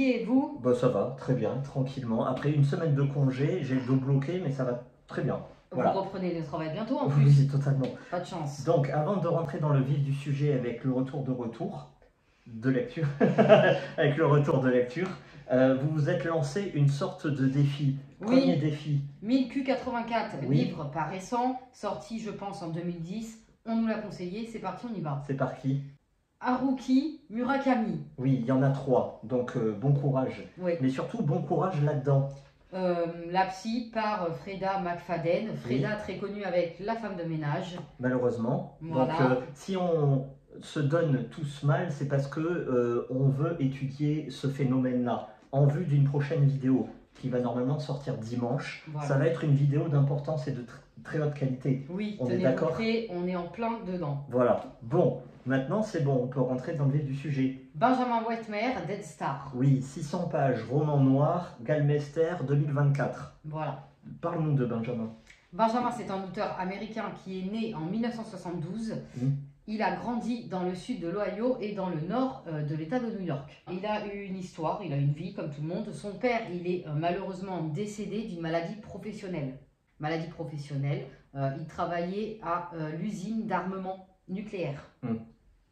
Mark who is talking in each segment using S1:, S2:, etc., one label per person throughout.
S1: fatigué, et vous?
S2: Bah ça va, très bien, tranquillement. Après une semaine de congé, j'ai le dos bloqué, mais ça va très bien.
S1: Vous
S2: Voilà.
S1: reprenez le travail bientôt en
S2: Oui,
S1: plus.
S2: totalement.
S1: Pas de chance.
S2: Donc, avant de rentrer dans le vif du sujet avec le retour de lecture, avec le retour de lecture, vous vous êtes lancé une sorte de défi. Premier
S1: Oui,
S2: défi.
S1: 1000Q84,
S2: Oui.
S1: livre pas récent, sorti je pense en 2010. On nous l'a conseillé, c'est parti, on y va.
S2: C'est par qui?
S1: Haruki Murakami.
S2: Oui, il y en a 3, donc bon courage.
S1: Oui.
S2: Mais surtout, bon courage là-dedans.
S1: La psy par Freda McFadden. Freda, très connue avec La femme de ménage.
S2: Malheureusement.
S1: Voilà.
S2: Donc, si on se donne tous mal, c'est parce que on veut étudier ce phénomène-là en vue d'une prochaine vidéo qui va normalement sortir dimanche.
S1: Voilà.
S2: Ça va être une vidéo d'importance et de très haute qualité.
S1: Oui,
S2: on est d'accord.
S1: On est en plein dedans.
S2: Voilà. Bon, maintenant c'est bon, on peut rentrer dans le vif du sujet.
S1: Benjamin Whitmer, Dead Star.
S2: Oui, 600 pages, roman noir, Gallmeister 2024.
S1: Voilà.
S2: Parle-nous de Benjamin.
S1: Benjamin, c'est un auteur américain qui est né en 1972. Il a grandi dans le sud de l'Ohio et dans le nord de l'État de New York. Il a eu une histoire, il a une vie comme tout le monde. Son père, il est malheureusement décédé d'une maladie professionnelle. Il travaillait à l'usine d'armement nucléaire.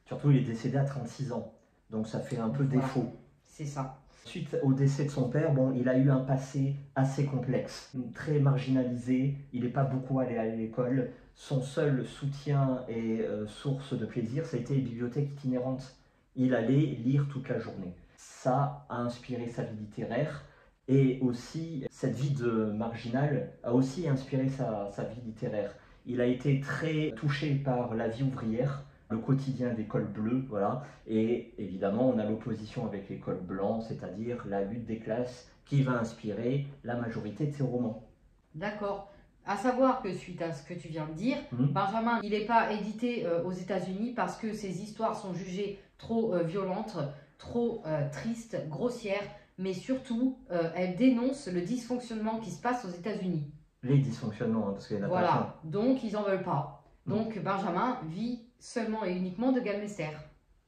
S2: Surtout, il est décédé à 36 ans. Donc ça fait un peu défaut.
S1: C'est ça.
S2: Suite au décès de son père, bon, il a eu un passé assez complexe, très marginalisé, il n'est pas beaucoup allé à l'école. Son seul soutien et source de plaisir, ça a été les bibliothèques itinérantes. Il allait lire toute la journée. Ça a inspiré sa vie littéraire et aussi cette vie de marginal a aussi inspiré sa vie littéraire. Il a été très touché par la vie ouvrière, le quotidien des cols bleus, voilà. Et évidemment, on a l'opposition avec les cols blancs, c'est-à-dire la lutte des classes qui va inspirer la majorité de ses romans.
S1: D'accord. À savoir que suite à ce que tu viens de dire, Benjamin, il n'est pas édité aux États-Unis parce que ses histoires sont jugées trop violentes, trop tristes, grossières, mais surtout, elles dénoncent le dysfonctionnement qui se passe aux États-Unis.
S2: Les dysfonctionnements, parce qu'il y en a pas
S1: Voilà, donc ils n'en veulent pas. Donc Benjamin vit seulement et uniquement de Gallmeister.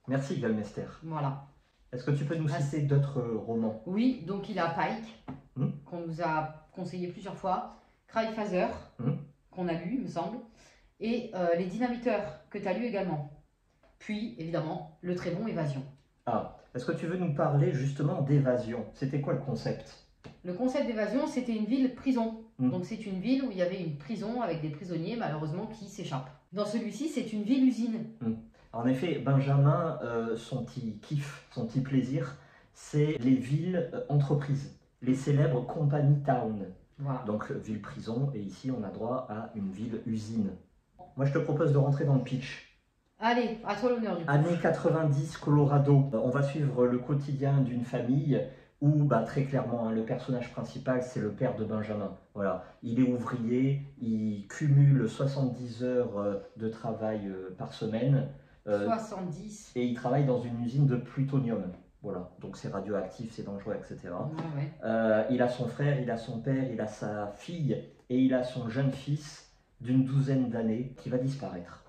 S2: Merci Gallmeister.
S1: Voilà.
S2: Est-ce que tu peux nous citer d'autres romans?
S1: Oui, donc il a Pike, qu'on nous a conseillé plusieurs fois, Cryphaser, qu'on a lu, il me semble, et Les Dynamiteurs, que tu as lu également. Puis, évidemment, le très bon Évasion.
S2: Ah, est-ce que tu veux nous parler justement d'Évasion? C'était quoi le concept?
S1: Le concept d'Évasion, c'était une ville-prison. Donc c'est une ville où il y avait une prison avec des prisonniers, malheureusement, qui s'échappent. Dans celui-ci, c'est une ville-usine.
S2: En effet, Benjamin, son petit kiff, son petit plaisir, c'est les villes-entreprises, les célèbres company town.
S1: Voilà.
S2: Donc ville-prison, et ici on a droit à une ville-usine. Moi je te propose de rentrer dans le pitch.
S1: Allez, à toi l'honneur du coup.
S2: Années 90, Colorado. On va suivre le quotidien d'une famille où très clairement le personnage principal c'est le père de Benjamin. Voilà, il est ouvrier, il cumule 70 heures de travail par semaine.
S1: 70.
S2: Et il travaille dans une usine de plutonium. Voilà, donc c'est radioactif, c'est dangereux, etc. Il a son frère, il a son père, il a sa fille et il a son jeune fils d'une douzaine d'années qui va disparaître.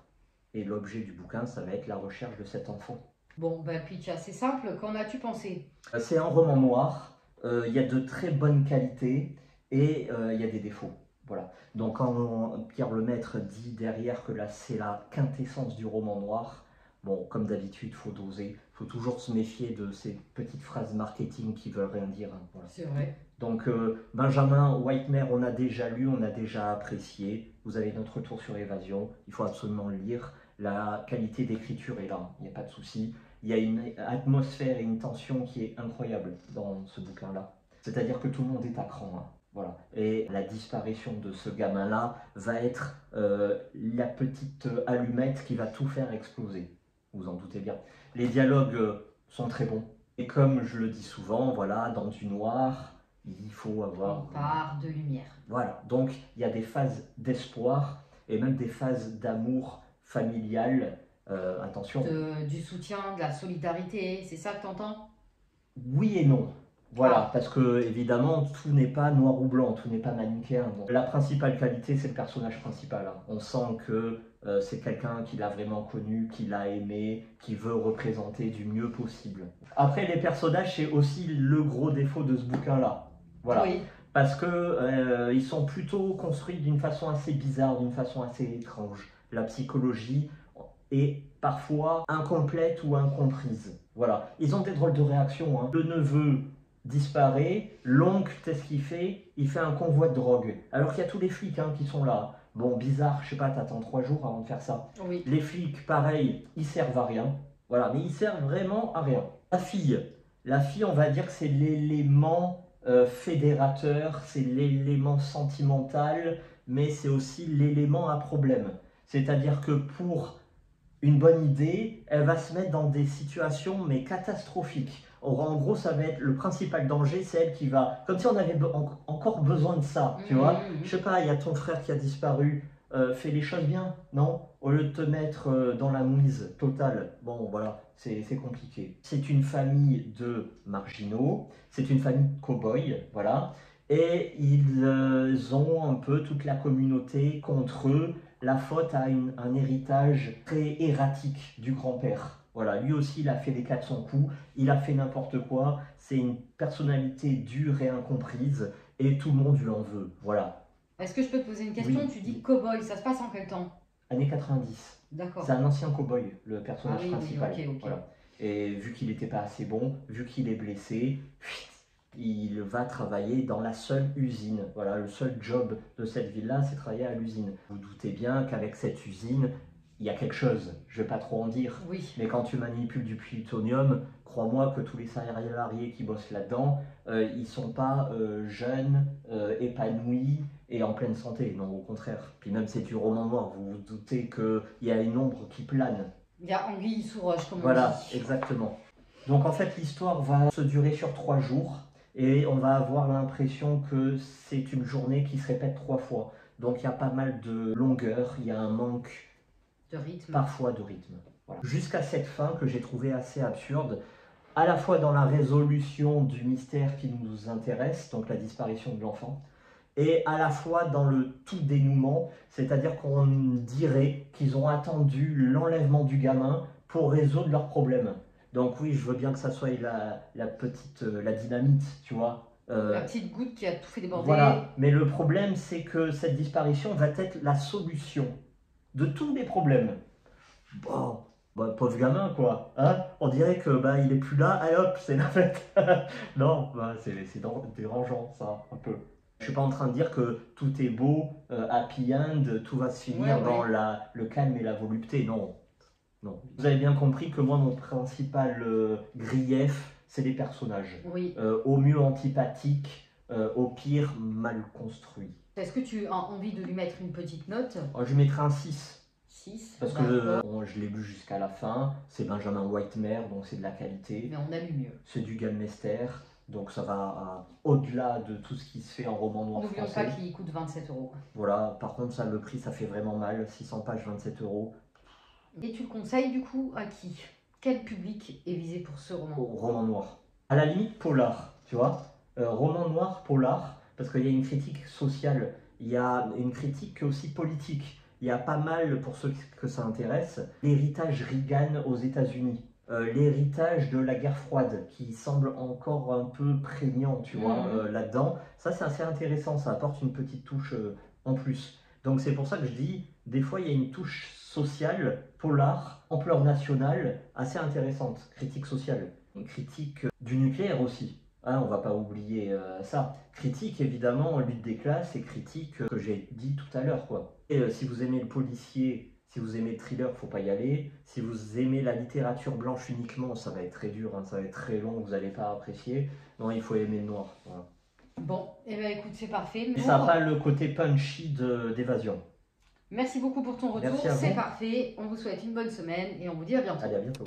S2: Et l'objet du bouquin, ça va être la recherche de cet enfant.
S1: Bon, pitch assez simple, qu'en as-tu pensé?
S2: C'est un roman noir, il y a de très bonnes qualités et il y a des défauts. Voilà. Donc quand Pierre Lemaître dit derrière que là c'est la quintessence du roman noir, bon, comme d'habitude, il faut doser, il faut toujours se méfier de ces petites phrases marketing qui veulent rien dire. Voilà.
S1: C'est vrai. Donc
S2: Benjamin Whitmer, on a déjà lu, on a déjà apprécié. Vous avez notre retour sur Évasion, il faut absolument le lire. La qualité d'écriture est là, il n'y a pas de souci. Il y a une atmosphère et une tension qui est incroyable dans ce bouquin-là. C'est-à-dire que tout le monde est à cran. Voilà. Et la disparition de ce gamin-là va être la petite allumette qui va tout faire exploser. Vous en doutez bien. Les dialogues sont très bons. Et comme je le dis souvent, voilà, dans du noir, il faut avoir...
S1: une part de lumière.
S2: Voilà. Donc, il y a des phases d'espoir et même des phases d'amour familial. Attention.
S1: Du soutien, de la solidarité, c'est ça que tu entends?
S2: Oui et non. Voilà, parce que évidemment, tout n'est pas noir ou blanc, tout n'est pas manichéen. Donc, la principale qualité, c'est le personnage principal. Hein. On sent que c'est quelqu'un qui l'a vraiment connu, qui l'a aimé, qui veut représenter du mieux possible. Après, les personnages, c'est aussi le gros défaut de ce bouquin-là. Voilà. Oui. Parce que ils sont plutôt construits d'une façon assez bizarre, d'une façon assez étrange. La psychologie est parfois incomplète ou incomprise. Voilà. Ils ont des drôles de réactions. Hein. Le neveu disparaît, l'oncle, qu'est-ce qu'il fait? Il fait un convoi de drogue. Alors qu'il y a tous les flics qui sont là. Bon, bizarre, je sais pas, t'attends 3 jours avant de faire ça. Oui. Les flics, pareil, ils servent à rien. Voilà, mais ils servent vraiment à rien. La fille, on va dire que c'est l'élément fédérateur, c'est l'élément sentimental, mais c'est aussi l'élément à problème. C'est-à-dire que pour une bonne idée, elle va se mettre dans des situations mais catastrophiques. En gros, ça va être le principal danger, c'est elle qui va, comme si on avait encore besoin de ça, tu vois. Je sais pas, il y a ton frère qui a disparu, fais les choses bien, non? Au lieu de te mettre dans la mouise totale, bon voilà, c'est compliqué. C'est une famille de marginaux, c'est une famille de cow-boys, voilà, et ils ont un peu toute la communauté contre eux. La faute à un héritage très erratique du grand-père. Voilà, lui aussi, il a fait les 400 coups, il a fait n'importe quoi, c'est une personnalité dure et incomprise, et tout le monde lui en veut, voilà.
S1: Est-ce que je peux te poser une question? Oui. Tu dis cow-boy, ça se passe en quel temps?
S2: Années 90.
S1: D'accord.
S2: C'est un ancien cow-boy, le personnage principal.
S1: Oui, ok.
S2: Voilà. Et vu qu'il n'était pas assez bon, vu qu'il est blessé, il va travailler dans la seule usine. Voilà, le seul job de cette ville-là, c'est travailler à l'usine. Vous doutez bien qu'avec cette usine, il y a quelque chose. Je vais pas trop en dire.
S1: Oui.
S2: Mais quand tu manipules du plutonium, crois-moi que tous les salariés qui bossent là-dedans, ils sont pas jeunes, épanouis et en pleine santé. Non, au contraire. Puis même c'est du roman noir. Vous vous doutez qu'il y a une ombre qui plane.
S1: Il y a anguille sous roche, comme on dit.
S2: Voilà, exactement. Donc en fait, l'histoire va se durer sur 3 jours. Et on va avoir l'impression que c'est une journée qui se répète 3 fois. Donc il y a pas mal de longueur, il y a un manque
S1: de rythme.
S2: Parfois de rythme. Voilà. Jusqu'à cette fin que j'ai trouvée assez absurde, à la fois dans la résolution du mystère qui nous intéresse, donc la disparition de l'enfant, et à la fois dans le tout dénouement, c'est-à-dire qu'on dirait qu'ils ont attendu l'enlèvement du gamin pour résoudre leurs problèmes. Donc oui, je veux bien que ça soit la dynamite, tu vois.
S1: La petite goutte qui a tout fait déborder.
S2: Voilà, mais le problème, c'est que cette disparition va être la solution de tous les problèmes. Bon, pauvre gamin, quoi. Hein, on dirait que il est plus là, allez hop, c'est la fête. Non, c'est dérangeant, ça, un peu. Je suis pas en train de dire que tout est beau, happy end, tout va se finir dans le calme et la volupté, non. Non. Vous avez bien compris que moi, mon principal grief, c'est les personnages.
S1: Oui.
S2: Au mieux antipathiques, au pire mal construits.
S1: Est-ce que tu as envie de lui mettre une petite note?
S2: Je lui mettrai un 6.
S1: 6.
S2: Parce que je l'ai lu jusqu'à la fin, c'est Benjamin Whitemare, donc c'est de la qualité.
S1: Mais on a lu mieux.
S2: C'est du Gallmeister, donc ça va au-delà de tout ce qui se fait en roman noir français.
S1: N'oublions pas qu'il coûte 27 €.
S2: Voilà, par contre ça, le prix, ça fait vraiment mal, 600 pages, 27 €.
S1: Et tu le conseilles du coup à qui? Quel public est visé pour ce roman?
S2: Roman noir. À la limite, polar, tu vois. Roman noir, polar, parce qu'il y a une critique sociale, il y a une critique aussi politique. Il y a pas mal, pour ceux que ça intéresse, l'héritage Reagan aux États-Unis. L'héritage de la guerre froide, qui semble encore un peu prégnant, tu vois, là-dedans. Ça, c'est assez intéressant, ça apporte une petite touche en plus. Donc c'est pour ça que je dis, des fois, il y a une touche sociale, polar, ampleur nationale, assez intéressante. Critique sociale. Une critique du nucléaire aussi. Hein, on va pas oublier ça. Critique évidemment lutte des classes et critique que j'ai dit tout à l'heure, quoi. Et si vous aimez le policier, si vous aimez le thriller, faut pas y aller. Si vous aimez la littérature blanche uniquement, ça va être très dur, hein, ça va être très long, vous n'allez pas apprécier. Non, il faut aimer le noir. Voilà.
S1: Bon, et ben écoute, c'est parfait.
S2: Et ça n'a pas le côté punchy d'évasion.
S1: Merci beaucoup pour ton retour, c'est parfait. On vous souhaite une bonne semaine et on vous dit à bientôt.
S2: Allez, à bientôt.